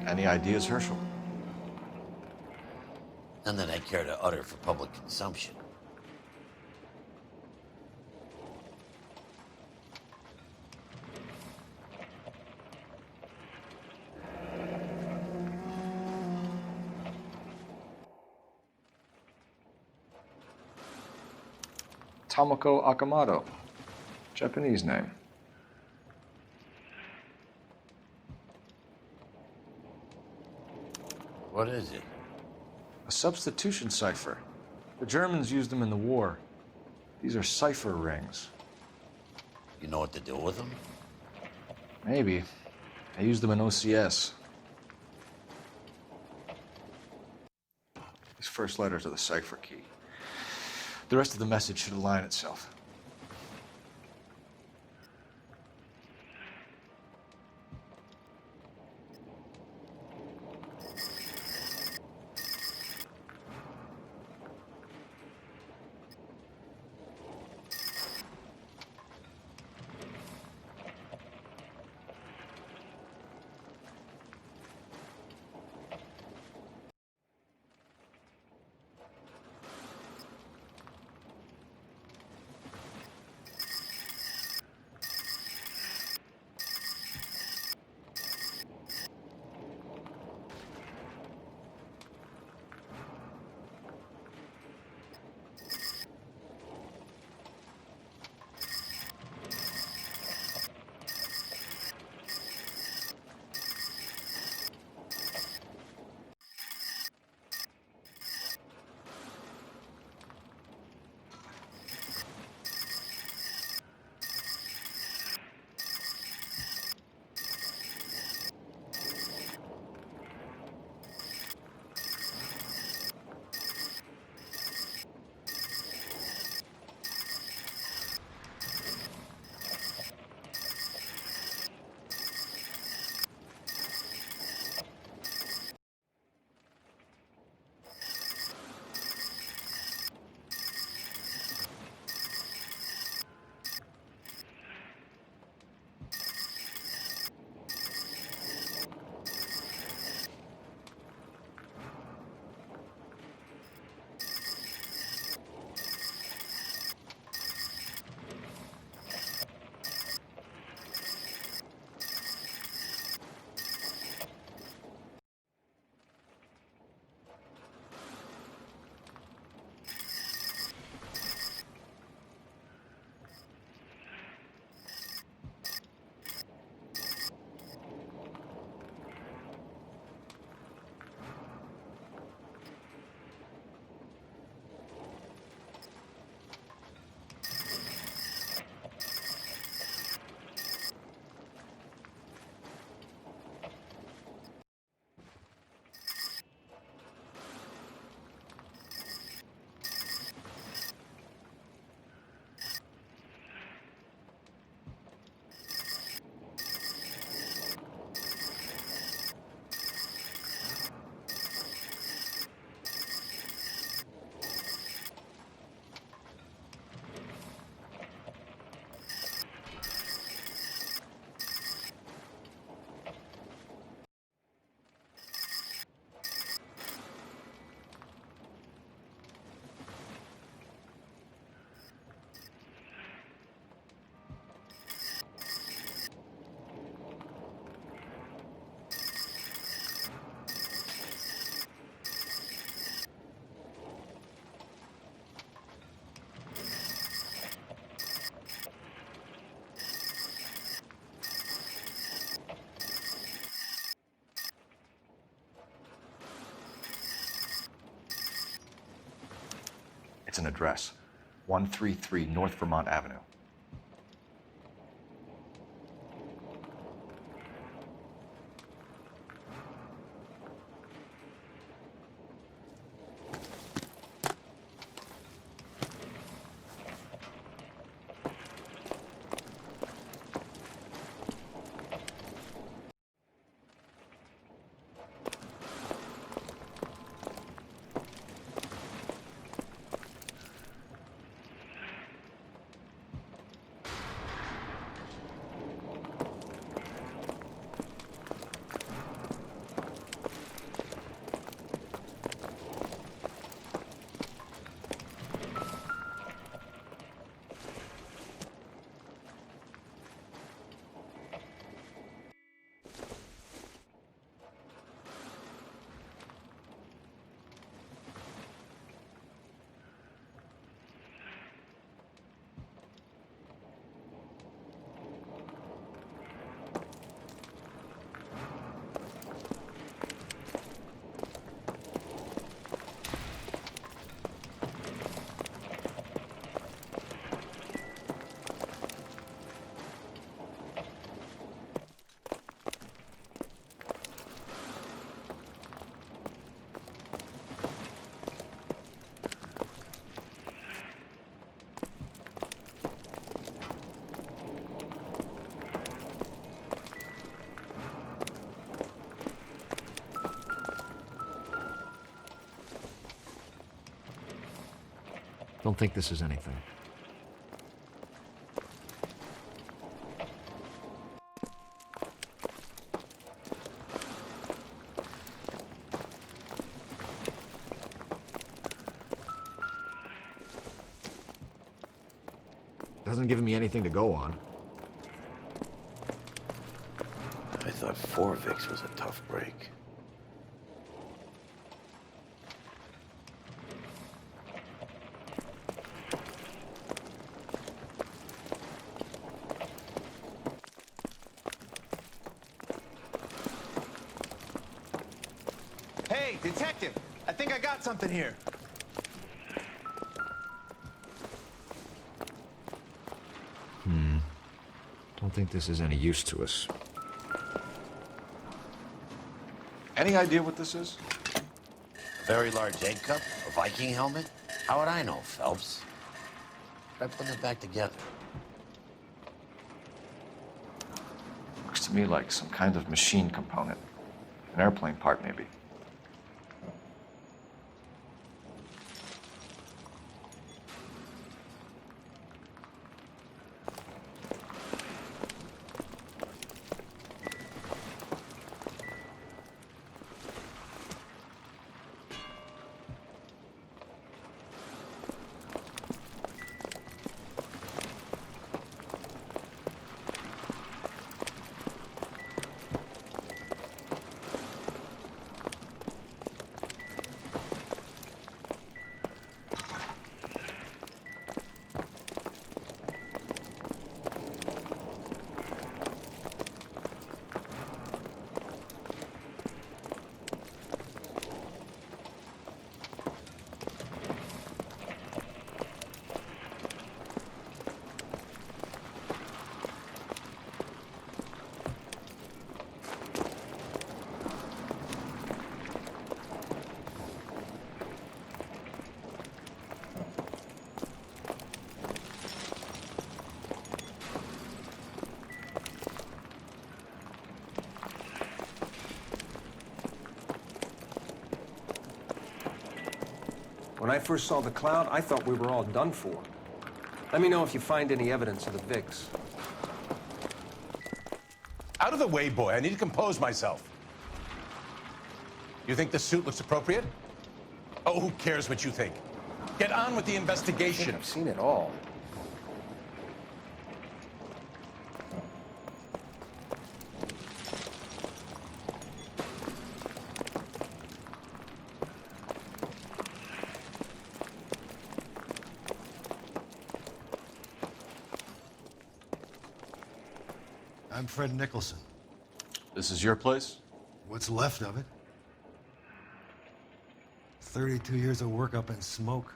Any ideas, Herschel? None that I care to utter for public consumption. Tomoko Akamoto. Japanese name. What is it? A substitution cipher. The Germans used them in the war. These are cipher rings. You know what to do with them? Maybe. I used them in OCS. These first letters are the cipher key. The rest of the message should align itself. It's an address, 133 North Vermont Avenue. Don't think this is anything. Doesn't give me anything to go on. I thought Forvix was a tough break. Hey, detective! I think I got something here. Don't think this is any use to us. Any idea what this is? Very large egg cup? A Viking helmet? How would I know, Phelps? Try putting it back together. Looks to me like some kind of machine component. An airplane part, maybe. When I first saw the cloud, I thought we were all done for. Let me know if you find any evidence of the Vicks. Out of the way, boy. I need to compose myself. You think the suit looks appropriate? Oh, who cares what you think? Get on with the I think investigation. I've seen it all. I'm Fred Nicholson. This is your place? What's left of it? 32 years of work up in smoke.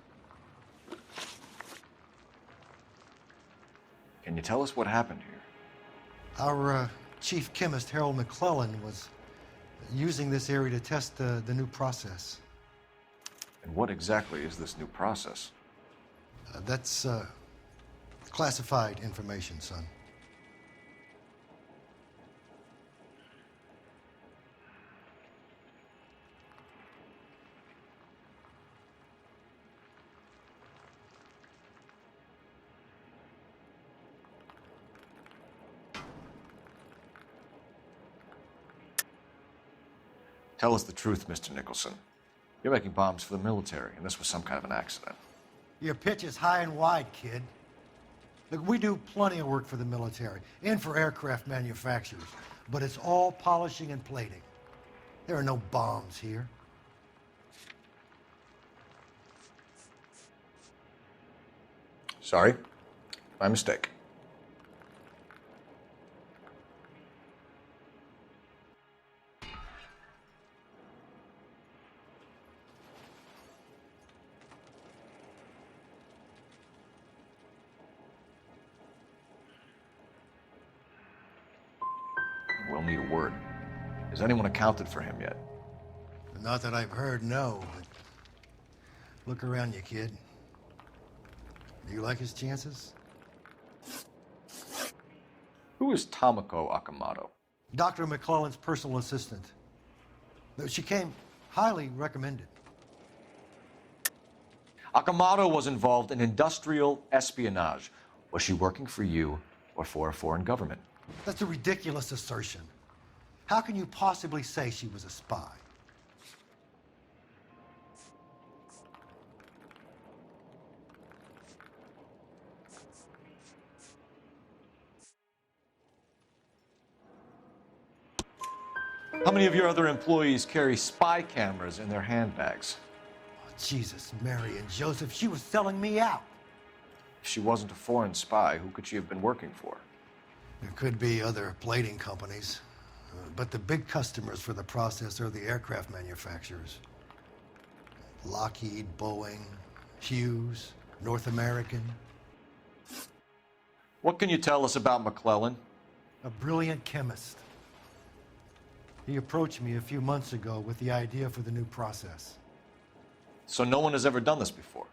Can you tell us what happened here? Our chief chemist, Harold McClellan, was using this area to test the new process. And what exactly is this new process? That's classified information, son. Tell us the truth, Mr. Nicholson. You're making bombs for the military, and this was some kind of an accident. Your pitch is high and wide, kid. Look, we do plenty of work for the military and for aircraft manufacturers, but it's all polishing and plating. There are no bombs here. Sorry. My mistake. We'll need a word. Has anyone accounted for him yet? Not that I've heard, no, but look around you, kid. Do you like his chances? Who is Tomoko Akamoto? Dr. McClellan's personal assistant. She came highly recommended. Akamoto was involved in industrial espionage. Was she working for you or for a foreign government? That's a ridiculous assertion. How can you possibly say she was a spy? How many of your other employees carry spy cameras in their handbags? Oh, Jesus, Mary and Joseph, she was selling me out. If she wasn't a foreign spy, who could she have been working for? There could be other plating companies, but the big customers for the process are the aircraft manufacturers. Lockheed, Boeing, Hughes, North American. What can you tell us about McClellan? A brilliant chemist. He approached me a few months ago with the idea for the new process. So no one has ever done this before?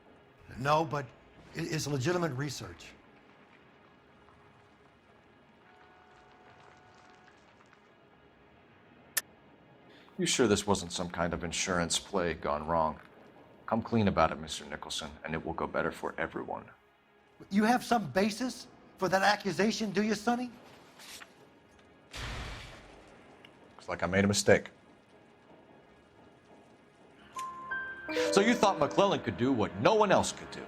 No, but it's legitimate research. You sure this wasn't some kind of insurance play gone wrong? Come clean about it, Mr. Nicholson, and it will go better for everyone. You have some basis for that accusation, do you, Sonny? Looks like I made a mistake. So you thought McClellan could do what no one else could do.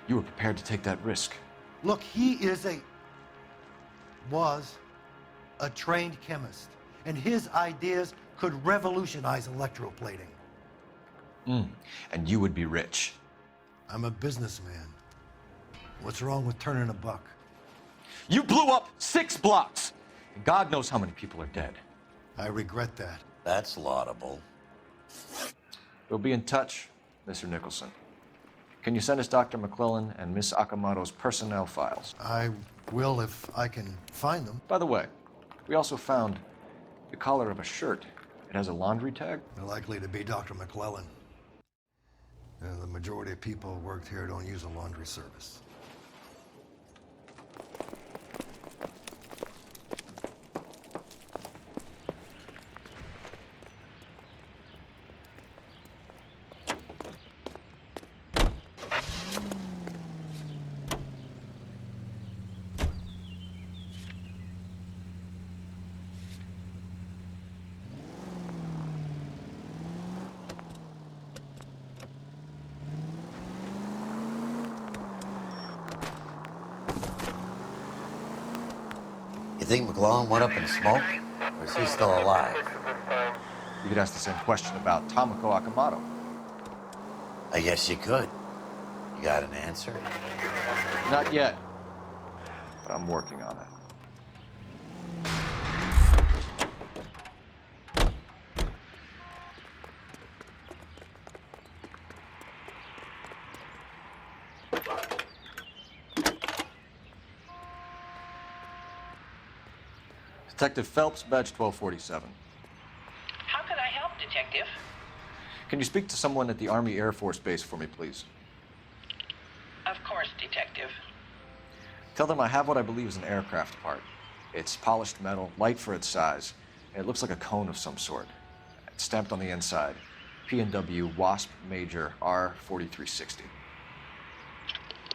You were prepared to take that risk. Look, he was a trained chemist, and his ideas could revolutionize electroplating. And you would be rich. I'm a businessman. What's wrong with turning a buck? You blew up 6 blocks, and God knows how many people are dead. I regret that. That's laudable. We'll be in touch, Mr. Nicholson. Can you send us Dr. McClellan and Miss Akamoto's personnel files? I will if I can find them. By the way, we also found the collar of a shirt. It has a laundry tag. They're likely to be Dr. McClellan. The majority of people who worked here don't use a laundry service. You think McClellan went up in smoke? Or is he still alive? You could ask the same question about Tomoko Akamoto. I guess you could. You got an answer? Not yet, but I'm working on it. Detective Phelps, badge 1247. How can I help, Detective? Can you speak to someone at the Army Air Force Base for me, please? Of course, Detective. Tell them I have what I believe is an aircraft part. It's polished metal, light for its size, and it looks like a cone of some sort. It's stamped on the inside. P&W Wasp Major R4360.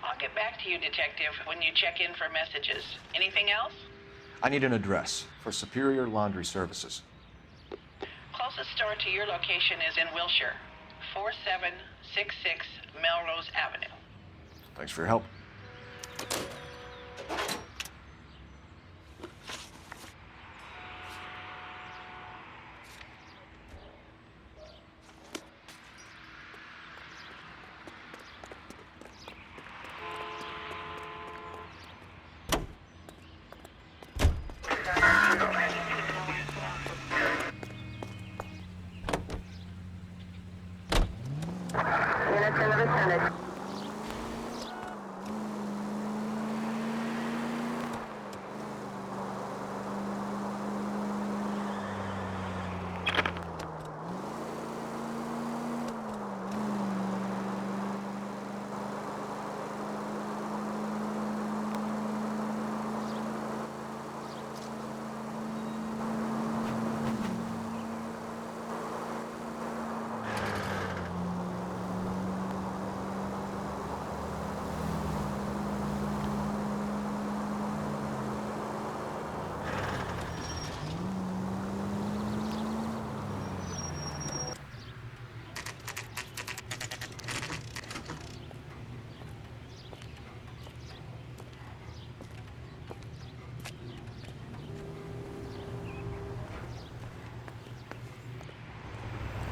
I'll get back to you, Detective, when you check in for messages. Anything else? I need an address for Superior Laundry Services. Closest store to your location is in Wilshire, 4766 Melrose Avenue. Thanks for your help.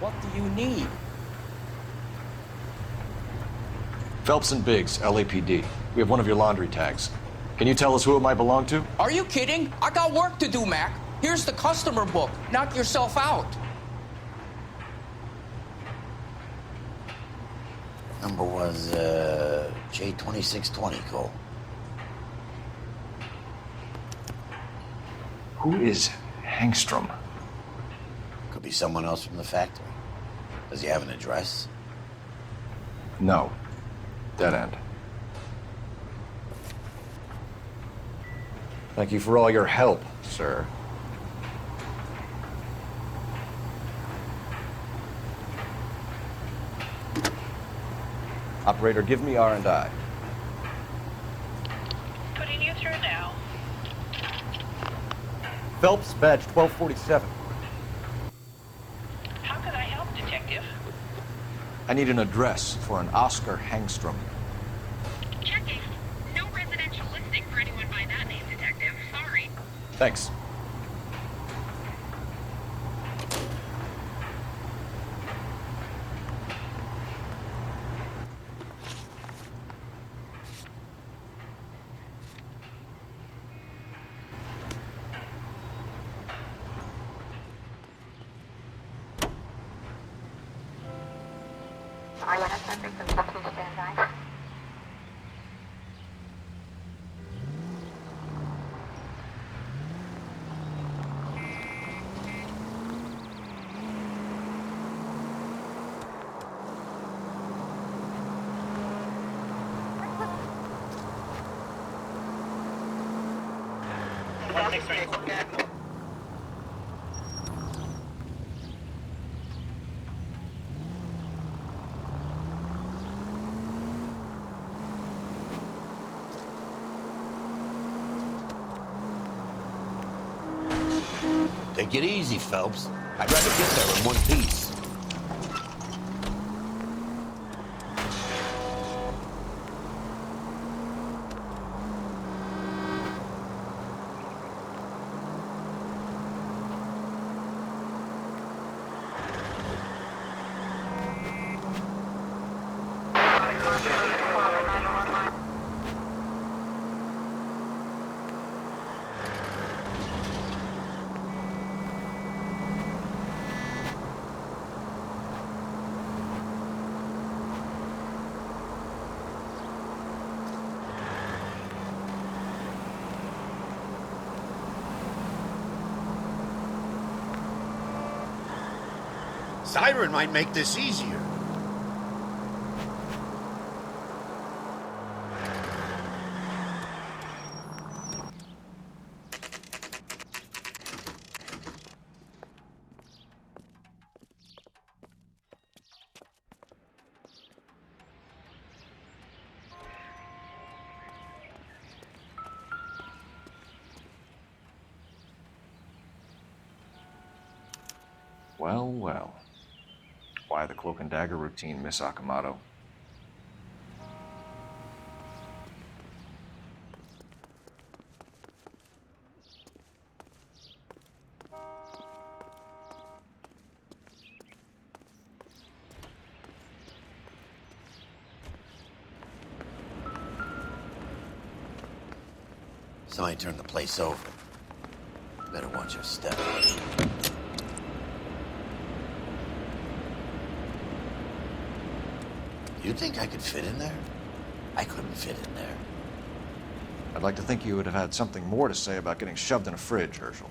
What do you need? Phelps and Biggs, LAPD. We have one of your laundry tags. Can you tell us who it might belong to? Are you kidding? I got work to do, Mac. Here's the customer book. Knock yourself out. Number was, J2620, Cole. Who is Hangstrom? Could be someone else from the factory. Does he have an address? No. Dead end. Thank you for all your help, sir. Operator, give me R&I. Putting you through now. Phelps, badge 1247. How can I help, Detective? I need an address for an Oscar Hangstrom. Checking. No residential listing for anyone by that name, Detective. Sorry. Thanks. Are you subject to substance standby? Take it easy, Phelps. I'd rather get there in one piece. Siren might make this easier. Well, well. Why the cloak and dagger routine, Miss Akamoto? Somebody turned the place over. Better watch your step. You think I could fit in there? I couldn't fit in there. I'd like to think you would have had something more to say about getting shoved in a fridge, Herschel.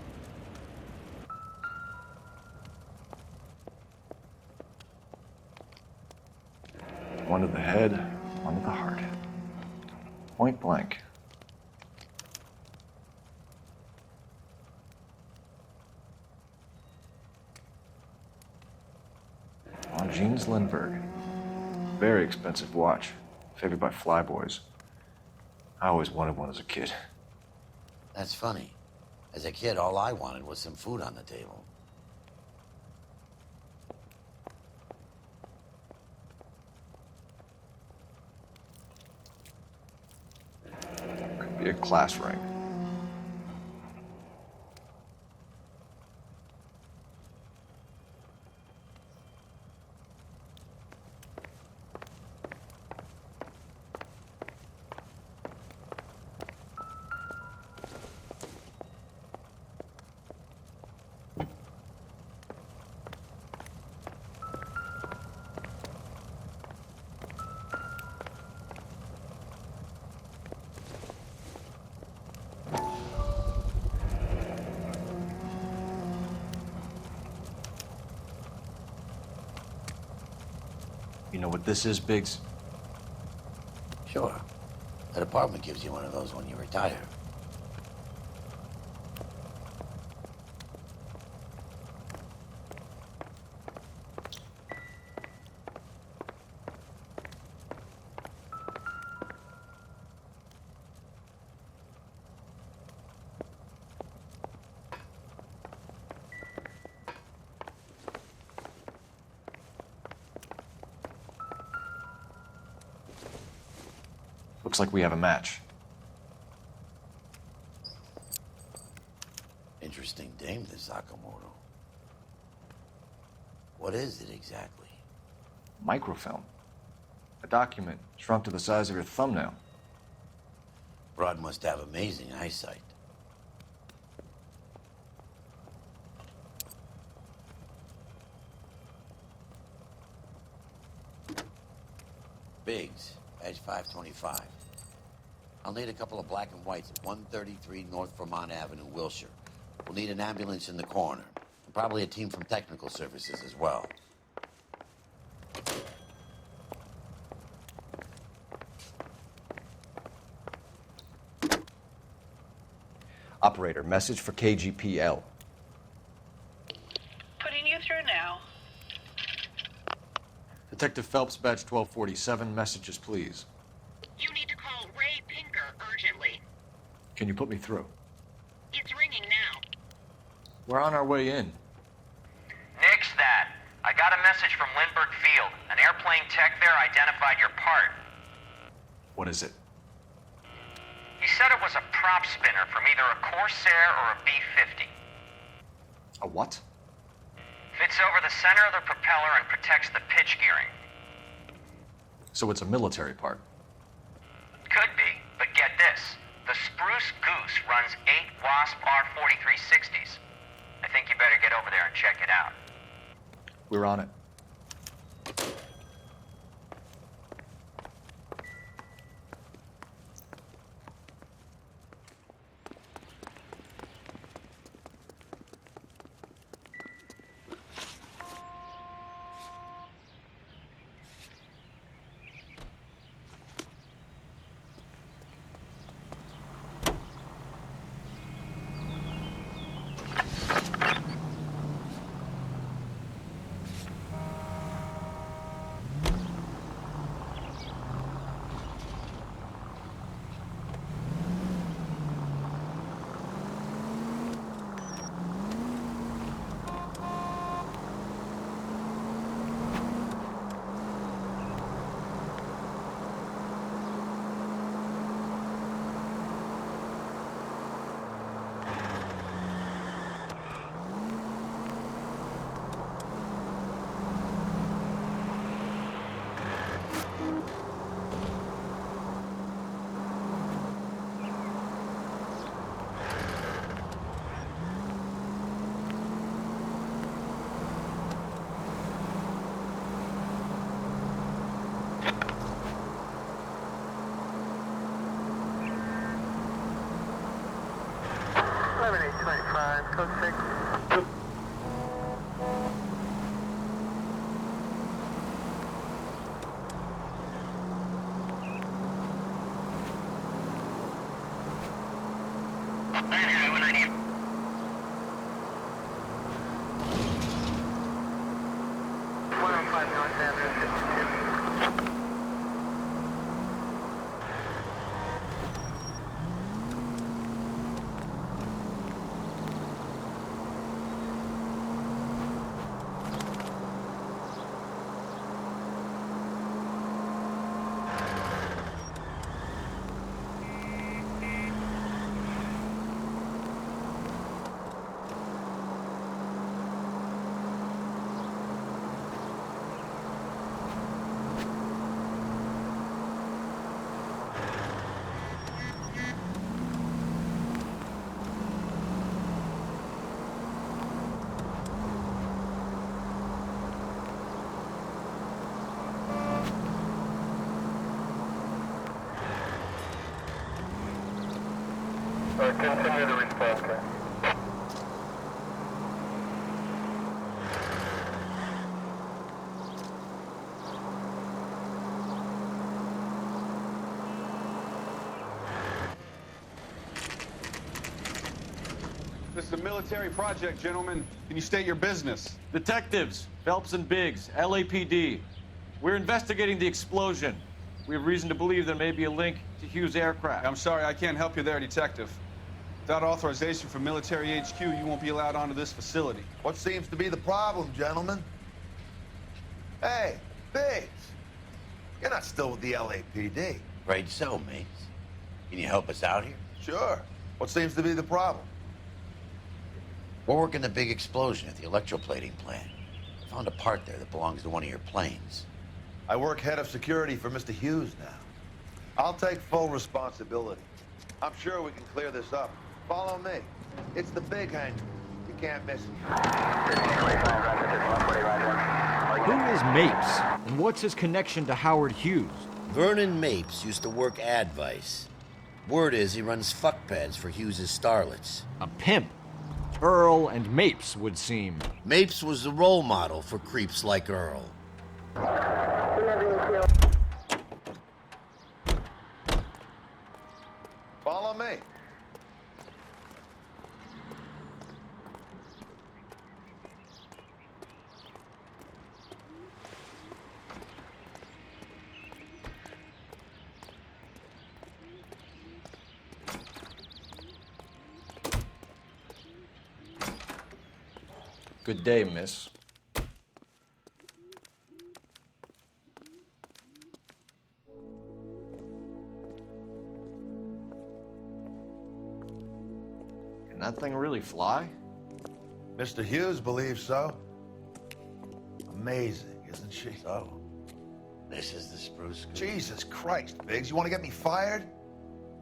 One to the head, one to the heart. Point blank. On Jeans Lindbergh. Very expensive watch, favored by flyboys. I always wanted one as a kid. That's funny. As a kid, all I wanted was some food on the table. Could be a class ring. You know what this is, Biggs? Sure. That apartment gives you one of those when you retire. Looks like we have a match. Interesting dame, this Sakamoto. What is it exactly? Microfilm. A document shrunk to the size of your thumbnail. Broad must have amazing eyesight. Biggs, Edge 525. I'll need a couple of black and whites at 133 North Vermont Avenue, Wilshire. We'll need an ambulance in the corner. And probably a team from technical services as well. Operator, message for KGPL. Putting you through now. Detective Phelps, badge 1247, messages, please. You need to call Ray Pinker urgently. Can you put me through? It's ringing now. We're on our way in. Nix that. I got a message from Lindbergh Field. An airplane tech there identified your part. What is it? He said it was a prop spinner from either a Corsair or a B-50. A what? Fits over the center of the propeller and protects the pitch gearing. So it's a military part. Could be, but get this. The Spruce Goose runs 8 Wasp R-4360s. I think you better get over there and check it out. We're on it. Code 6. Continue to respond, okay? This is a military project, gentlemen. Can you state your business? Detectives, Phelps and Biggs, LAPD. We're investigating the explosion. We have reason to believe there may be a link to Hughes' aircraft. I'm sorry, I can't help you there, Detective. Without authorization from Military HQ, you won't be allowed onto this facility. What seems to be the problem, gentlemen? Hey, Biggs. You're not still with the LAPD. Afraid so, mates. Can you help us out here? Sure. What seems to be the problem? We're working the big explosion at the electroplating plant. I found a part there that belongs to one of your planes. I work head of security for Mr. Hughes now. I'll take full responsibility. I'm sure we can clear this up. Follow me. It's the big hangar. You can't miss it. Who is Mapes, and what's his connection to Howard Hughes? Vernon Mapes used to work advice. Word is he runs fuck pads for Hughes' starlets. A pimp. Earl and Mapes would seem. Mapes was the role model for creeps like Earl. Follow me. Good day, miss. Can that thing really fly? Mr. Hughes believes so. Amazing, isn't she? So, this is the Spruce Goose. Jesus Christ, Biggs, you want to get me fired?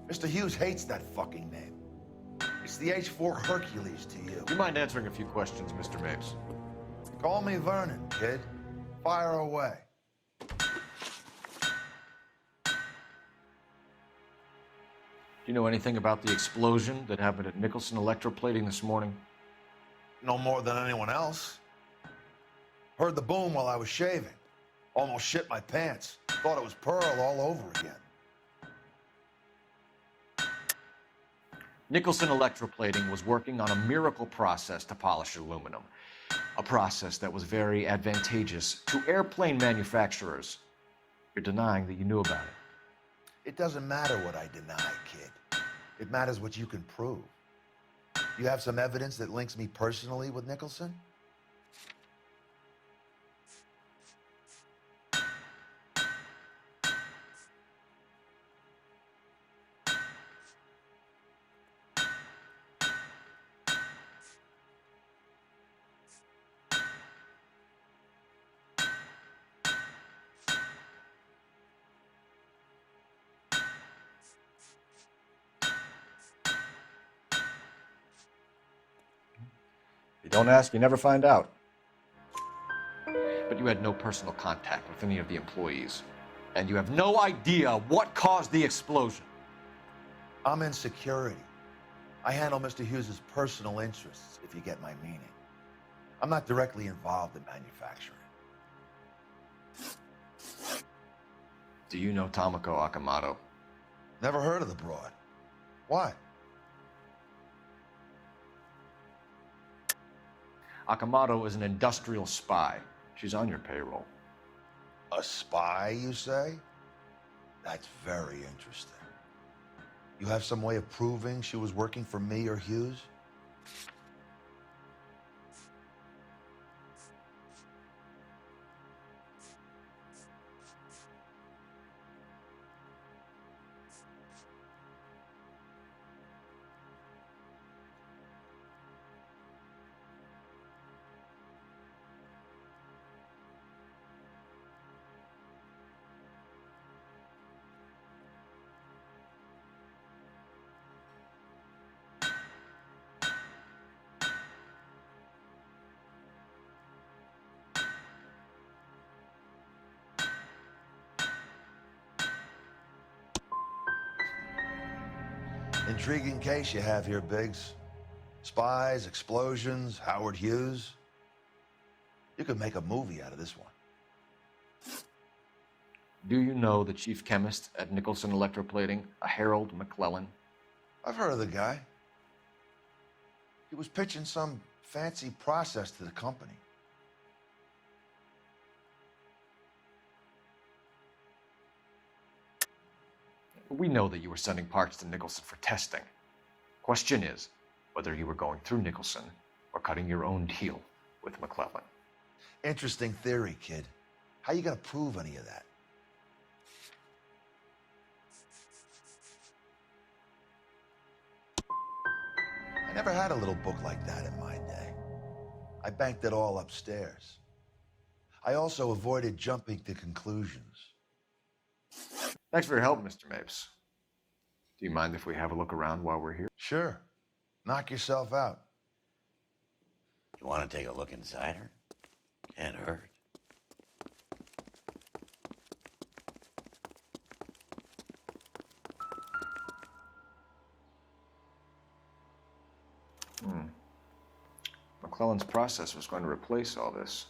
Mr. Hughes hates that fucking name. It's the H-4 Hercules to you. Do you mind answering a few questions, Mr. Mapes? Call me Vernon, kid. Fire away. Do you know anything about the explosion that happened at Nicholson Electroplating this morning? No more than anyone else. Heard the boom while I was shaving. Almost shit my pants. Thought it was Pearl all over again. Nicholson Electroplating was working on a miracle process to polish aluminum. A process that was very advantageous to airplane manufacturers. You're denying that you knew about it. It doesn't matter what I deny, kid. It matters what you can prove. You have some evidence that links me personally with Nicholson? You don't ask, you never find out. But you had no personal contact with any of the employees. And you have no idea what caused the explosion. I'm in security. I handle Mr. Hughes' personal interests, if you get my meaning. I'm not directly involved in manufacturing. Do you know Tomoko Akamoto? Never heard of the broad. Why? Akamoto is an industrial spy. She's on your payroll. A spy, you say? That's very interesting. You have some way of proving she was working for me or Hughes? Intriguing case you have here, Biggs. Spies, explosions, Howard Hughes. You could make a movie out of this one. Do you know the chief chemist at Nicholson Electroplating, a Harold McClellan? I've heard of the guy. He was pitching some fancy process to the company. We know that you were sending parts to Nicholson for testing. Question is whether you were going through Nicholson or cutting your own deal with McClellan. Interesting theory, kid. How you gonna prove any of that? I never had a little book like that in my day. I banked it all upstairs. I also avoided jumping to conclusions. Thanks for your help, Mr. Mapes. Do you mind if we have a look around while we're here? Sure. Knock yourself out. You want to take a look inside her? Can't hurt. McClellan's process was going to replace all this.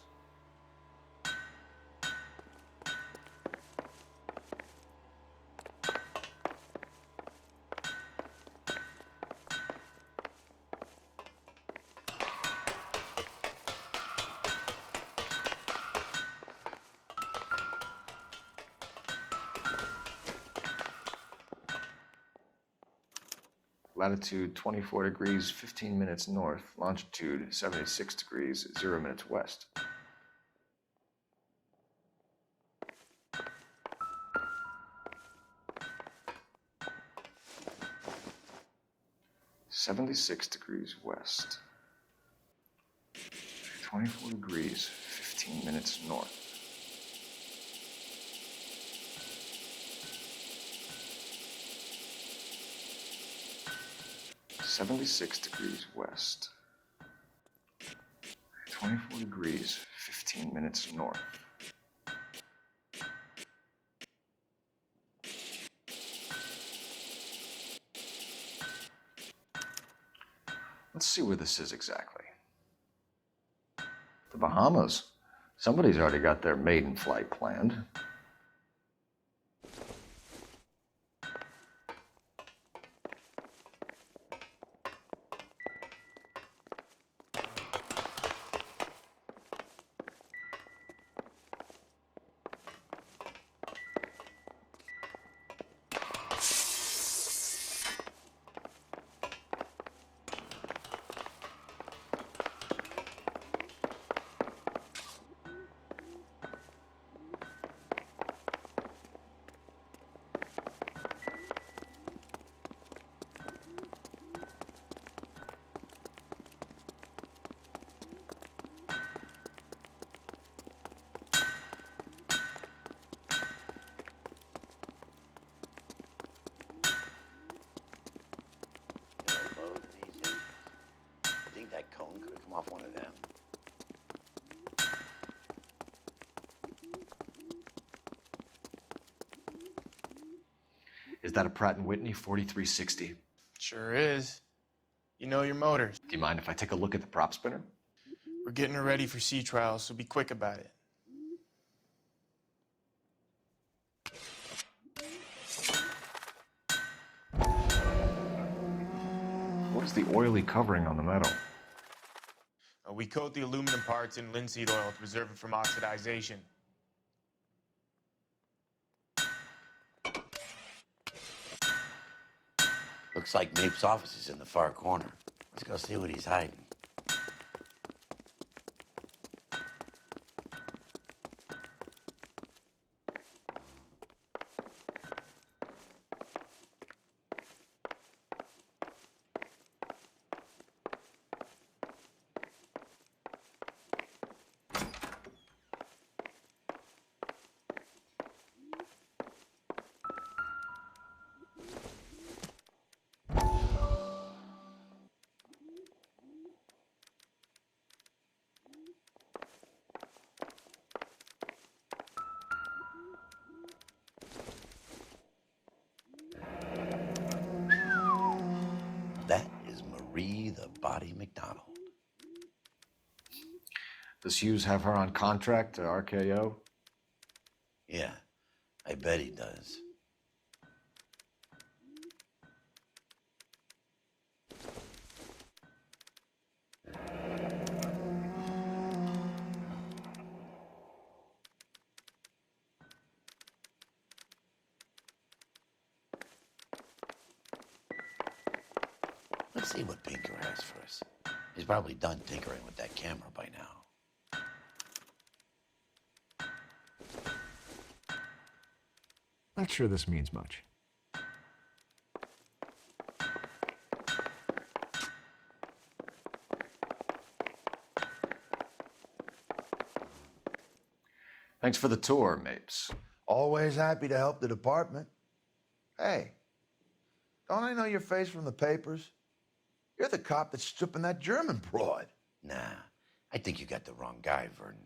Latitude 24 degrees, 15 minutes north. Longitude 76 degrees, 0 minutes west. (76 degrees west). 24 degrees, 15 minutes north. (76 degrees west). 24 degrees, 15 minutes north. Let's see where this is exactly. The Bahamas. Somebody's already got their maiden flight planned. That cone could have come off one of them. Is that a Pratt & Whitney 4360? Sure is. You know your motors. Do you mind if I take a look at the prop spinner? We're getting her ready for sea trials, so be quick about it. What is the oily covering on the metal? We coat the aluminum parts in linseed oil to preserve it from oxidization. Looks like Mapes' office is in the far corner. Let's go see what he's hiding. That is Marie the Body McDonald. Does Hughes have her on contract to RKO? Yeah, I bet he does. Let's see what Pinker has for us. He's probably done tinkering with that camera by now. Not sure this means much. Thanks for the tour, Mapes. Always happy to help the department. Hey, don't I know your face from the papers? You're the cop that's stripping that German broad. Nah, I think you got the wrong guy, Vernon.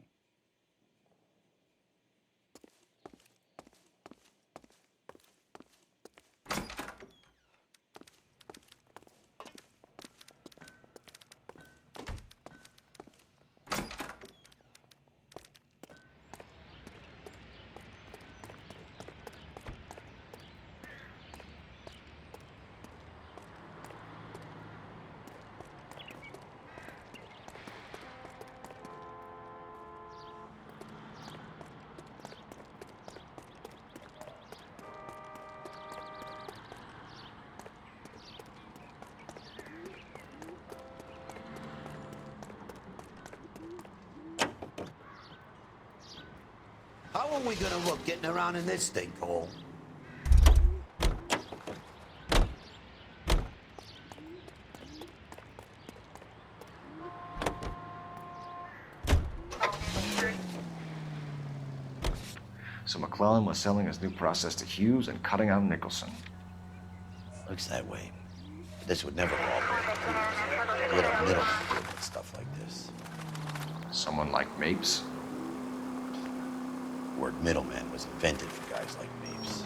How are we gonna look getting around in this thing, Cole? So McClellan was selling his new process to Hughes and cutting out Nicholson. Looks that way. This would never cooperate. Little middleman and stuff like this. Someone like Mapes? The word middleman was invented for guys like Mapes.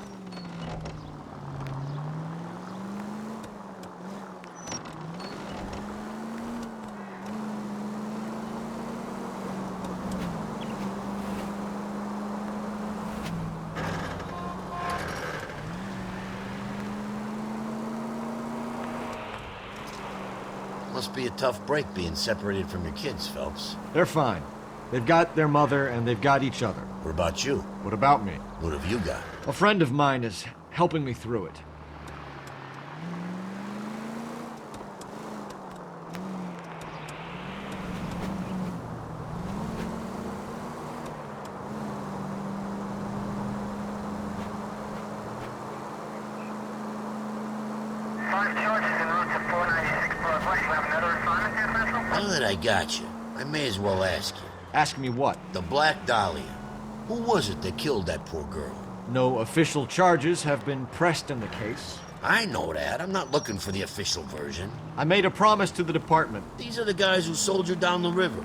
Must be a tough break being separated from your kids, Phelps. They're fine. They've got their mother and they've got each other. What about you? What about me? What have you got? A friend of mine is helping me through it. Now that I got you, I may as well ask you. Ask me what? The Black Dahlia. Who was it that killed that poor girl? No official charges have been pressed in the case. I know that. I'm not looking for the official version. I made a promise to the department. These are the guys who sold you down the river.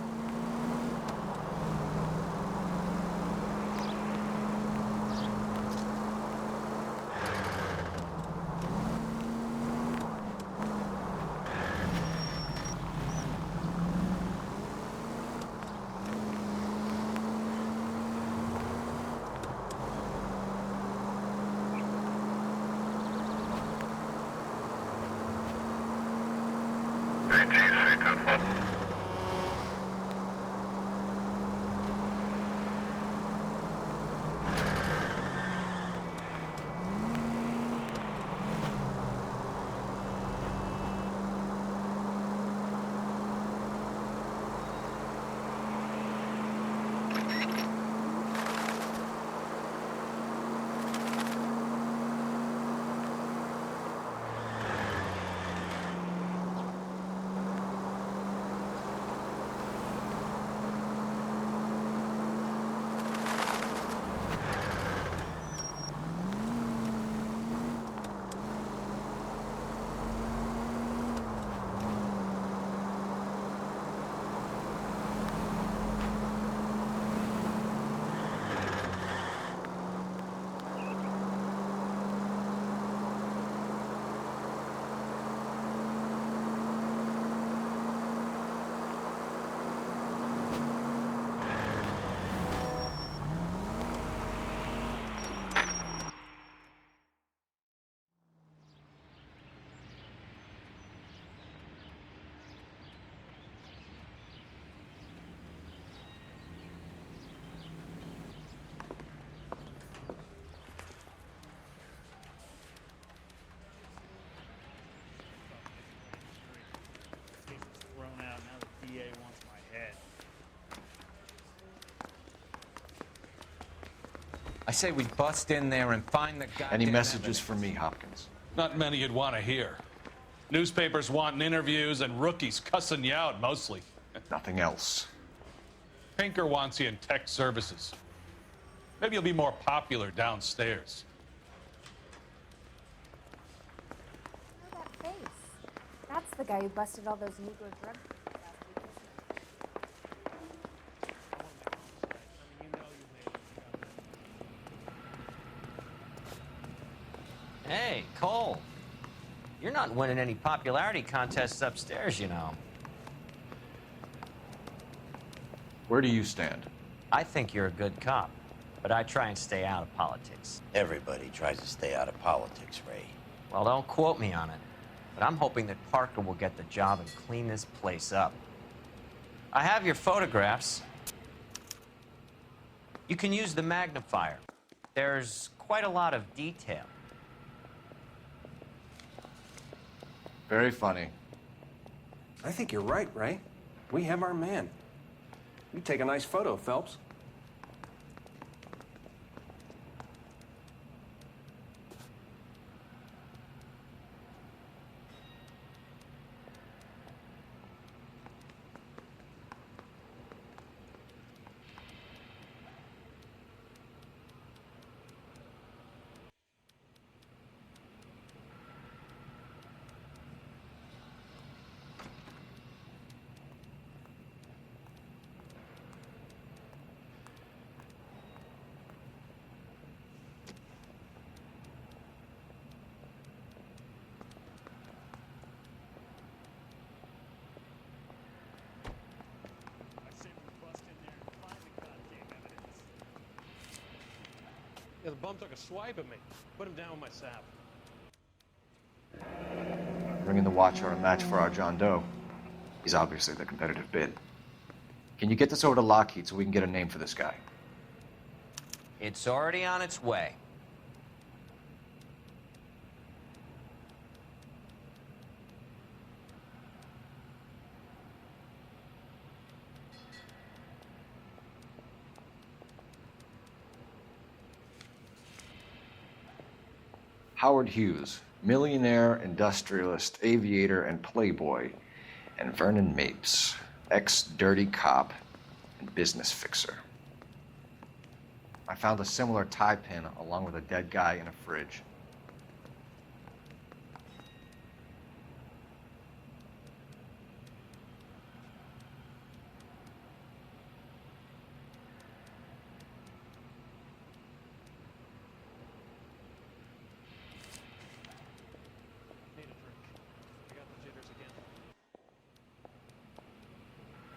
wants my head. I say we bust in there and find the goddamn Any messages evidence. for me, Hopkins? Not many you'd want to hear. Newspapers wanting interviews and rookies cussing you out, mostly. Nothing else. Pinker wants you in tech services. Maybe you'll be more popular downstairs. Look at that face. That's the guy who busted all those Negro drug. Hey, Cole. You're not winning any popularity contests upstairs, you know. Where do you stand? I think you're a good cop, but I try and stay out of politics. Everybody tries to stay out of politics, Ray. Well, don't quote me on it, but I'm hoping that Parker will get the job and clean this place up. I have your photographs. You can use the magnifier. There's quite a lot of detail. Very funny. I think you're right, Ray. We have our man. You take a nice photo, Phelps. Yeah, the bum took a swipe at me. Put him down with my sap. Bringing the Watcher a match for our John Doe. He's obviously the competitive bid. Can you get this over to Lockheed so we can get a name for this guy? It's already on its way. Howard Hughes, millionaire, industrialist, aviator, and playboy, and Vernon Mapes, ex-dirty cop and business fixer. I found a similar tie pin along with a dead guy in a fridge.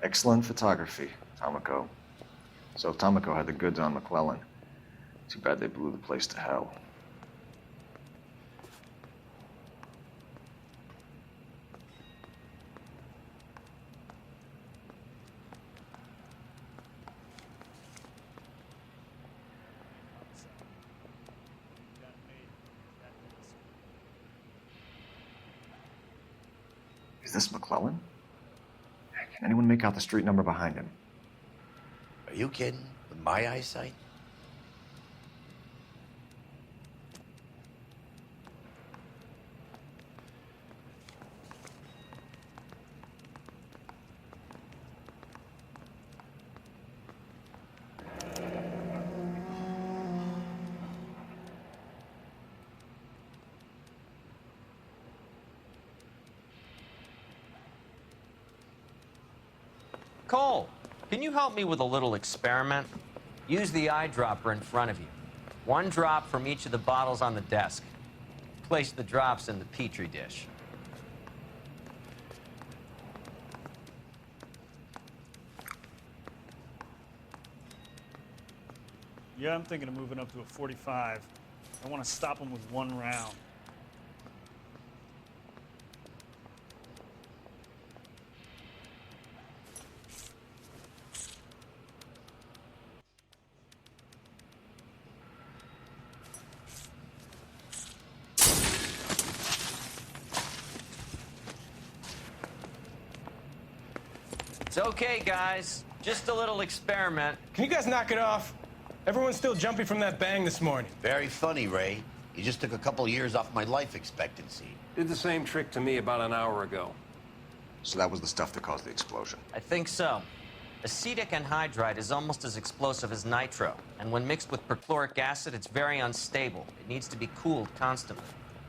Excellent photography, Tomoko. So Tomoko had the goods on McClellan. Too bad they blew the place to hell. Is this McClellan? Can anyone make out the street number behind him? Are you kidding? With my eyesight? Cole, can you help me with a little experiment? Use the eyedropper in front of you. One drop from each of the bottles on the desk. Place the drops in the Petri dish. Yeah, I'm thinking of moving up to a 45. I want to stop him with one round. It's okay, guys. Just a little experiment. Can you guys knock it off? Everyone's still jumpy from that bang this morning. Very funny, Ray. You just took a couple years off my life expectancy. Did the same trick to me about an hour ago. So that was the stuff that caused the explosion. I think so. Acetic anhydride is almost as explosive as nitro, and when mixed with perchloric acid, it's very unstable. It needs to be cooled constantly.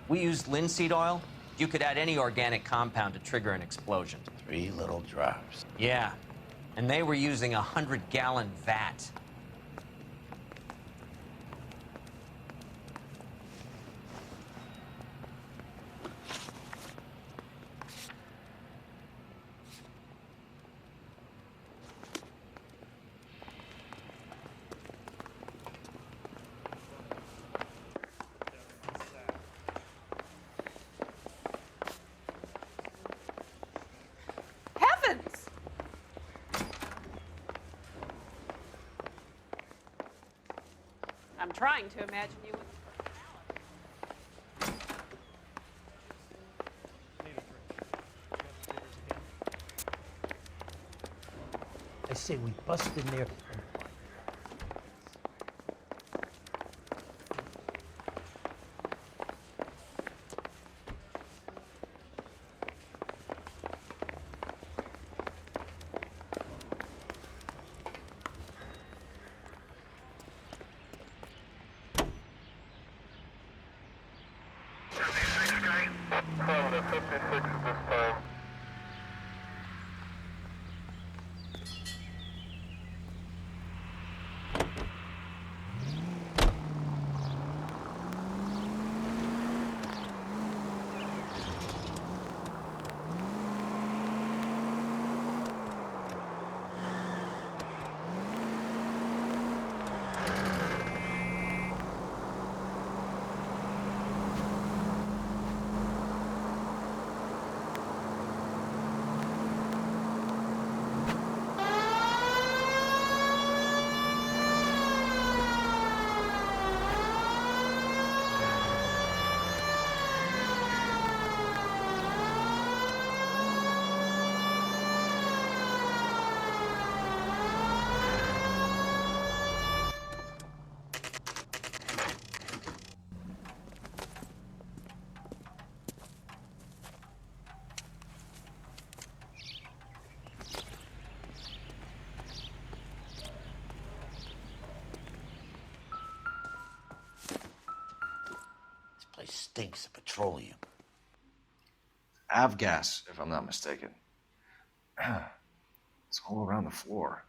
We used linseed oil. You could add any organic compound to trigger an explosion. 3 little drops. Yeah, and they were using a 100-gallon vat. Heavens! I'm trying to imagine you with I say we bust in there. Place stinks of petroleum. Avgas, if I'm not mistaken. It's all around the floor.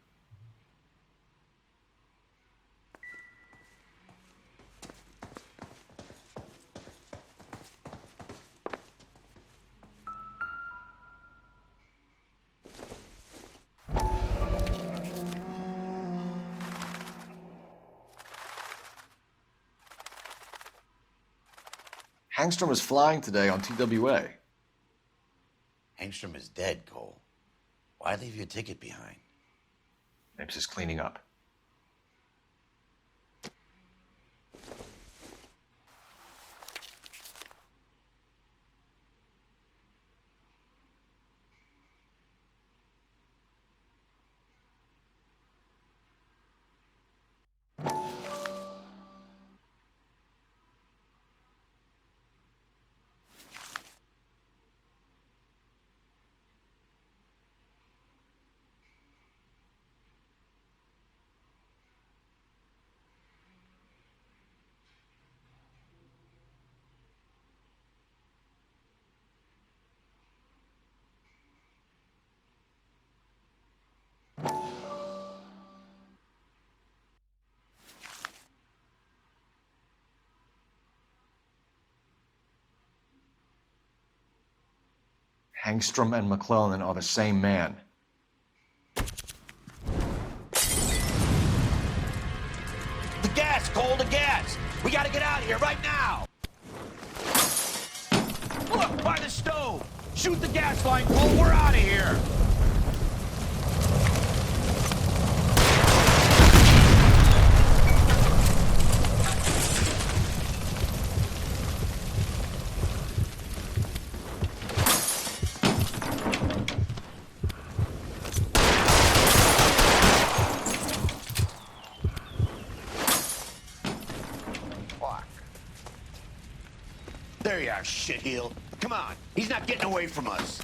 Hangstrom is flying today on TWA. Hangstrom is dead, Cole. Why leave your ticket behind? Maybe just cleaning up. Hangstrom and McClellan are the same man. The gas, Cole, the gas! We gotta get out of here right now! Look, by the stove! Shoot the gas line, Cole, we're out of here! are, shitheel. Come on, he's not getting away from us.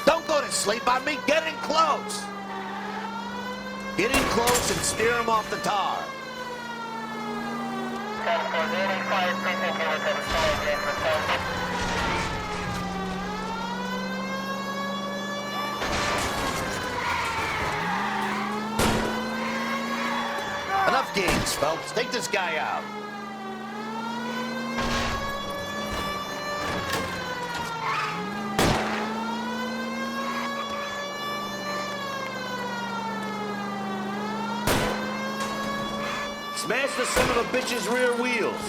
Don't go to sleep on me. Get in close. Get in close and steer him off the tar. Enough games, Phelps. Take this guy out. Smash the son of a bitch's rear wheels.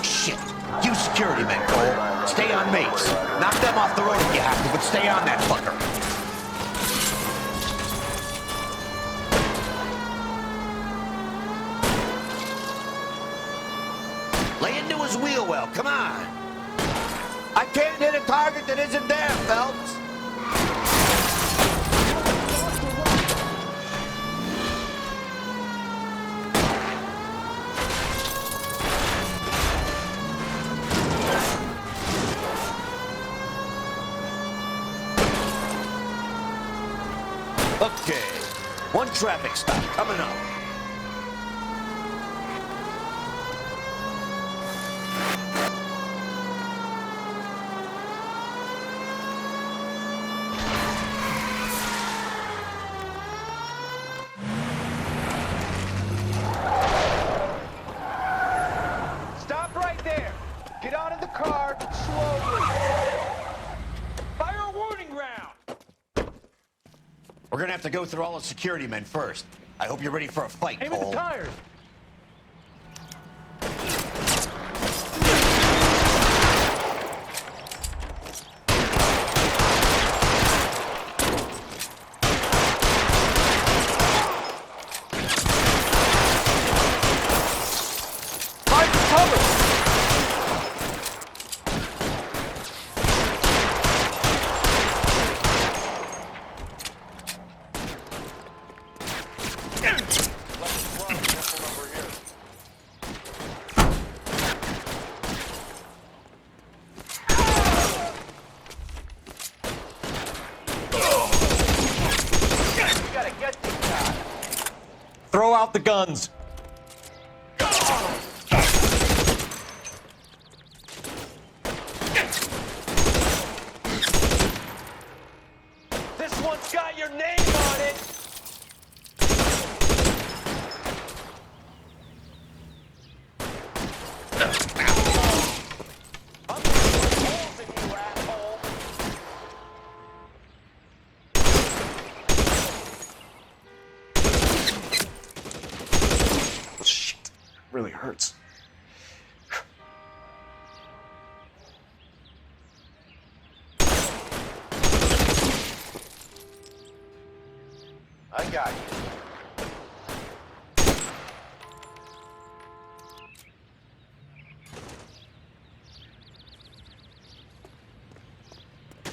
Shit. You security men, Cole. Stay on mates. Knock them off the road if you have to, but stay on that fucker. Lay into his wheel well. Come on. I can't hit a target that isn't there, Phelps. Okay, one traffic stop coming up. Stop right there. Get out of the car slowly. Fire a warning round. We're gonna have to go through all the security men first. I hope you're ready for a fight, Aim at Cole. the tires. Find cover! Throw out the guns. This one's got your name on it. I'm gonna put holes in you, asshole. Shit, really hurts. I got you.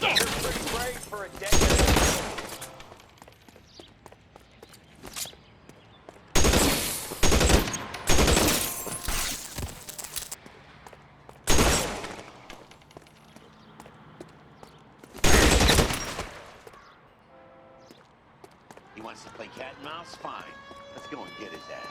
Pretty brave for a decade. He wants to play cat and mouse? Fine. Let's go and get his ass.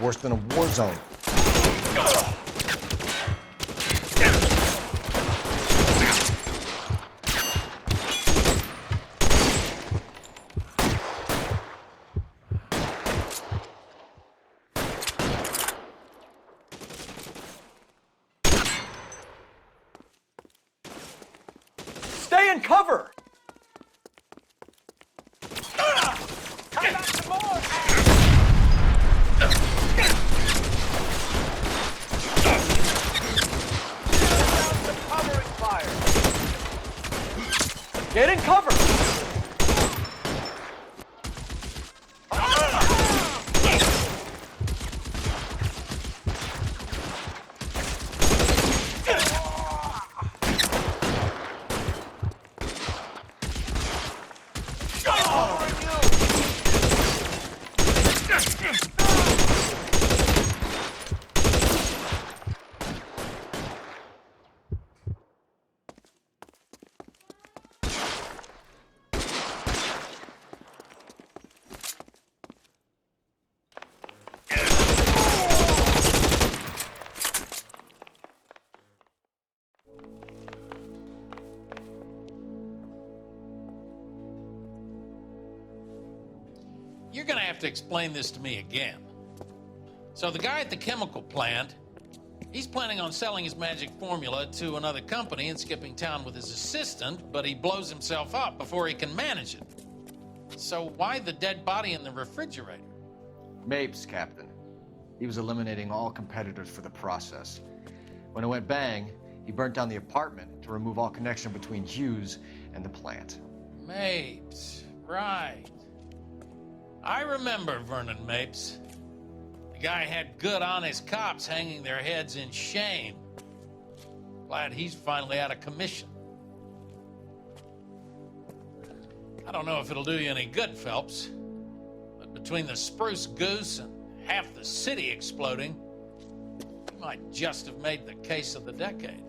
Worse than a war zone. Stay Stay in cover! Come back some more! Some covering fire! Get in cover! You're gonna have to explain this to me again. So the guy at the chemical plant, he's planning on selling his magic formula to another company and skipping town with his assistant, but he blows himself up before he can manage it. So why the dead body in the refrigerator? Mapes, Captain. He was eliminating all competitors for the process. When it went bang, he burnt down the apartment to remove all connection between Hughes and the plant. Mapes, right. I remember Vernon Mapes. The guy had good, honest cops hanging their heads in shame. Glad he's finally out of commission. I don't know if it'll do you any good, Phelps, but between the Spruce Goose and half the city exploding, you might just have made the case of the decade.